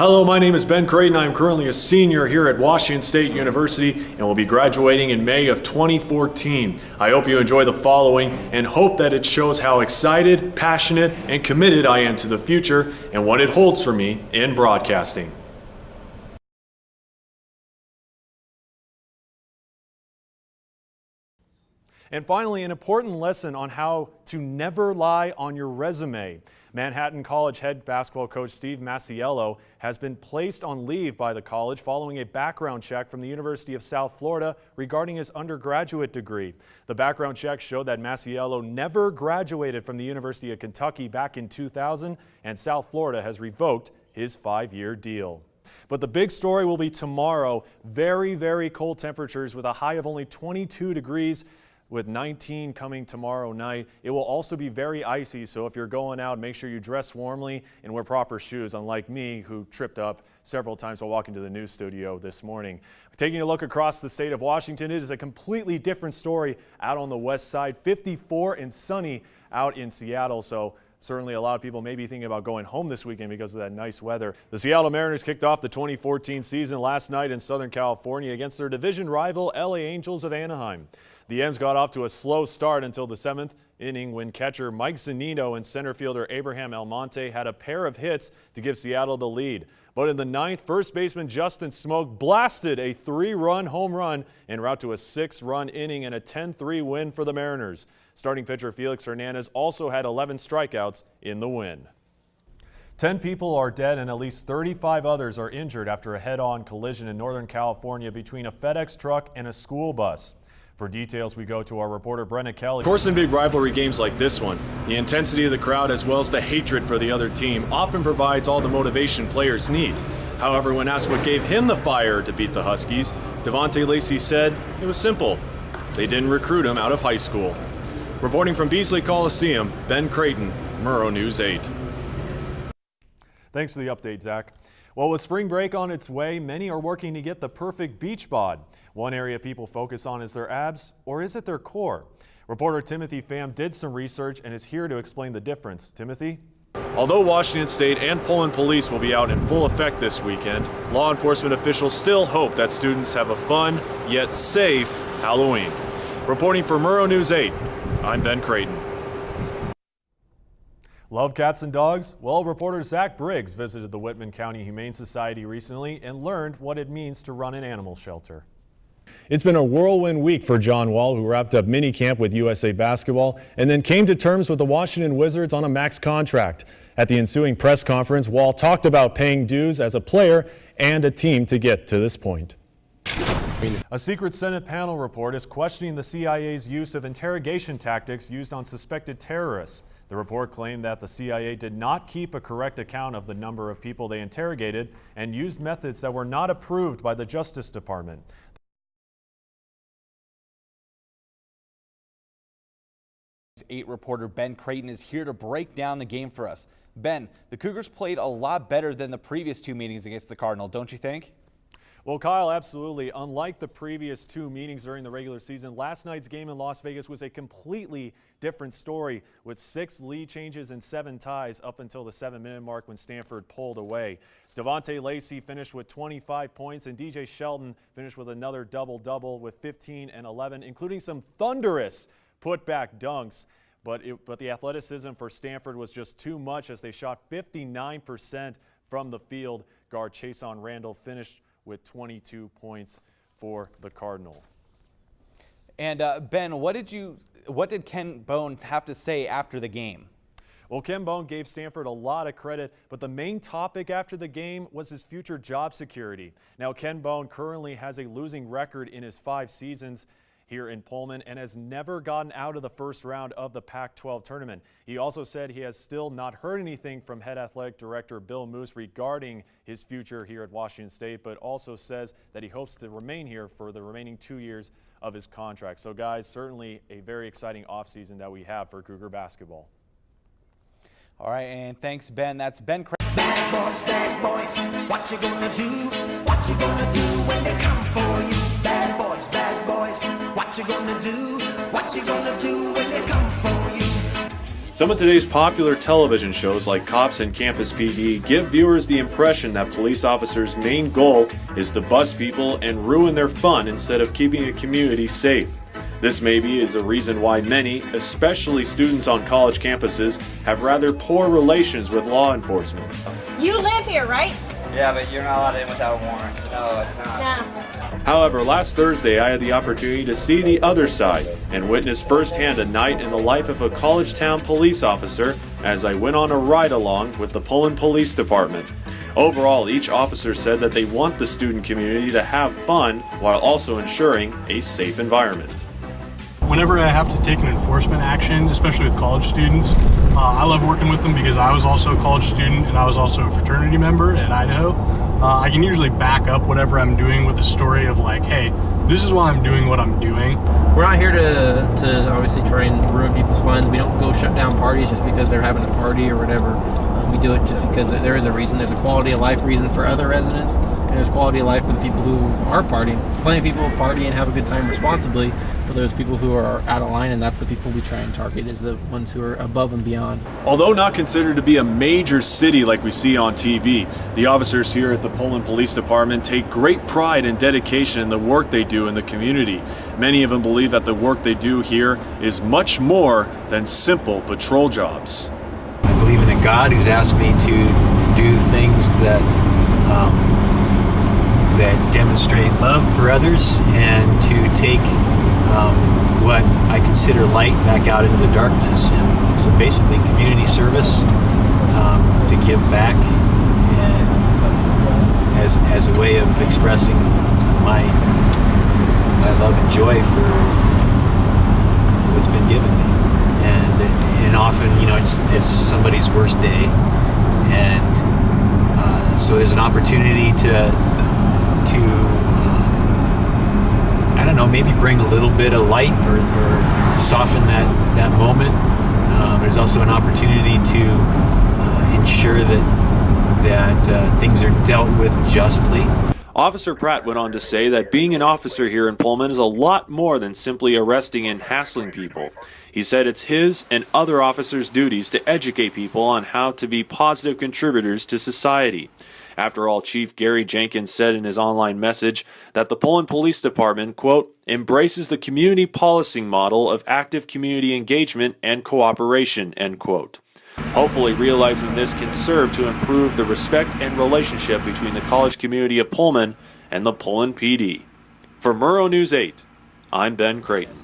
Hello, my name is Ben Creighton. I am currently a senior here at Washington State University and will be graduating in May of 2014. I hope you enjoy the following and hope that it shows how excited, passionate, and committed I am to the future and what it holds for me in broadcasting. And finally, an important lesson on how to never lie on your resume. Manhattan College head basketball coach Steve Masiello has been placed on leave by the college following a background check from the University of South Florida regarding his undergraduate degree. The background check showed that Masiello never graduated from the University of Kentucky back in 2000, and South Florida has revoked his 5-year deal. But the big story will be tomorrow. Very, very cold temperatures with a high of only 22 degrees. With 19 coming tomorrow night. It will also be very icy, so if you're going out, make sure you dress warmly and wear proper shoes, unlike me, who tripped up several times while walking to the news studio this morning. Taking a look across the state of Washington, it is a completely different story out on the west side. 54 and sunny out in Seattle, so certainly a lot of people may be thinking about going home this weekend because of that nice weather. The Seattle Mariners kicked off the 2014 season last night in Southern California against their division rival LA Angels of Anaheim. The M's got off to a slow start until the 7th inning when catcher Mike Zunino and center fielder Abraham Almonte had a pair of hits to give Seattle the lead. But in the 9th, first baseman Justin Smoak blasted a 3-run home run en route to a 6-run inning and a 10-3 win for the Mariners. Starting pitcher Felix Hernandez also had 11 strikeouts in the win. 10 people are dead and at least 35 others are injured after a head-on collision in Northern California between a FedEx truck and a school bus. For details, we go to our reporter Brenna Kelly. Of course, in big rivalry games like this one, the intensity of the crowd as well as the hatred for the other team often provides all the motivation players need. However, when asked what gave him the fire to beat the Huskies, Devontae Lacey said it was simple. They didn't recruit him out of high school. Reporting from Beasley Coliseum, Ben Creighton, Murrow News 8. Thanks for the update, Zach. Well, with spring break on its way, many are working to get the perfect beach bod. One area people focus on is their abs, or is it their core? Reporter Timothy Pham did some research and is here to explain the difference. Timothy? Although Washington State and Pullman Police will be out in full effect this weekend, law enforcement officials still hope that students have a fun, yet safe Halloween. Reporting for Murrow News 8, I'm Ben Creighton. Love cats and dogs? Well, reporter Zach Briggs visited the Whitman County Humane Society recently and learned what it means to run an animal shelter. It's been a whirlwind week for John Wall, who wrapped up minicamp with USA Basketball and then came to terms with the Washington Wizards on a max contract. At the ensuing press conference, Wall talked about paying dues as a player and a team to get to this point. A secret Senate panel report is questioning the CIA's use of interrogation tactics used on suspected terrorists. The report claimed that the CIA did not keep a correct account of the number of people they interrogated and used methods that were not approved by the Justice Department. 8 reporter Ben Creighton is here to break down the game for us. Ben, the Cougars played a lot better than the previous 2 meetings against the Cardinal, don't you think? Well, Kyle, absolutely. Unlike the previous 2 meetings during the regular season, last night's game in Las Vegas was a completely different story with 6 lead changes and 7 ties up until the 7-minute mark when Stanford pulled away. Devontae Lacey finished with 25 points and DJ Shelton finished with another double-double with 15 and 11, including some thunderous putback dunks. But the athleticism for Stanford was just too much as they shot 59% from the field. Guard Chason Randall finished with 22 points for the Cardinal. And Ben, what did Ken Bone have to say after the game? Well, Ken Bone gave Stanford a lot of credit, but the main topic after the game was his future job security. Now, Ken Bone currently has a losing record in his 5 seasons here in Pullman and has never gotten out of the first round of the Pac-12 tournament. He also said he has still not heard anything from head athletic director Bill Moose regarding his future here at Washington State, but also says that he hopes to remain here for the remaining 2 years of his contract. So guys, certainly a very exciting offseason that we have for Cougar basketball. All right, and thanks, Ben. That's Ben Creighton. Bad boys, what you gonna do? What you gonna do when they come for you? Bad boys, what you gonna do? What you gonna do when they come for you? Some of today's popular television shows like Cops and Campus PD give viewers the impression that police officers' main goal is to bust people and ruin their fun instead of keeping a community safe. This maybe is a reason why many, especially students on college campuses, have rather poor relations with law enforcement. You live here, right? Yeah, but you're not allowed in without a warrant. No, it's not. Nah. However, last Thursday I had the opportunity to see the other side and witness firsthand a night in the life of a college town police officer as I went on a ride-along with the Pullman Police Department. Overall, each officer said that they want the student community to have fun while also ensuring a safe environment. Whenever I have to take an enforcement action, especially with college students, I love working with them because I was also a college student and I was also a fraternity member at Idaho. I can usually back up whatever I'm doing with a story of like, hey, this is why I'm doing what I'm doing. We're not here to obviously try and ruin people's fun. We don't go shut down parties just because they're having a party or whatever. We do it just because there is a reason. There's a quality of life reason for other residents, and there's quality of life for the people who are partying. Plenty of people party and have a good time responsibly, but there's people who are out of line, and that's the people we try and target, is the ones who are above and beyond. Although not considered to be a major city like we see on TV, the officers here at the Pullman Police Department take great pride and dedication in the work they do in the community. Many of them believe that the work they do here is much more than simple patrol jobs. I believe in a God who's asked me to do things that that demonstrate love for others and to take what I consider light back out into the darkness. And so basically community service, to give back and as a way of expressing my love and joy for what's been given me. And often, you know, it's somebody's worst day, and so there's an opportunity to I don't know, maybe bring a little bit of light or soften that moment. There's also an opportunity to ensure that things are dealt with justly. Officer Pratt went on to say that being an officer here in Pullman is a lot more than simply arresting and hassling people. He said it's his and other officers' duties to educate people on how to be positive contributors to society. After all, Chief Gary Jenkins said in his online message that the Pullman Police Department, quote, embraces the community policing model of active community engagement and cooperation, end quote. Hopefully, realizing this can serve to improve the respect and relationship between the college community of Pullman and the Pullman PD. For Murrow News 8, I'm Ben Creighton.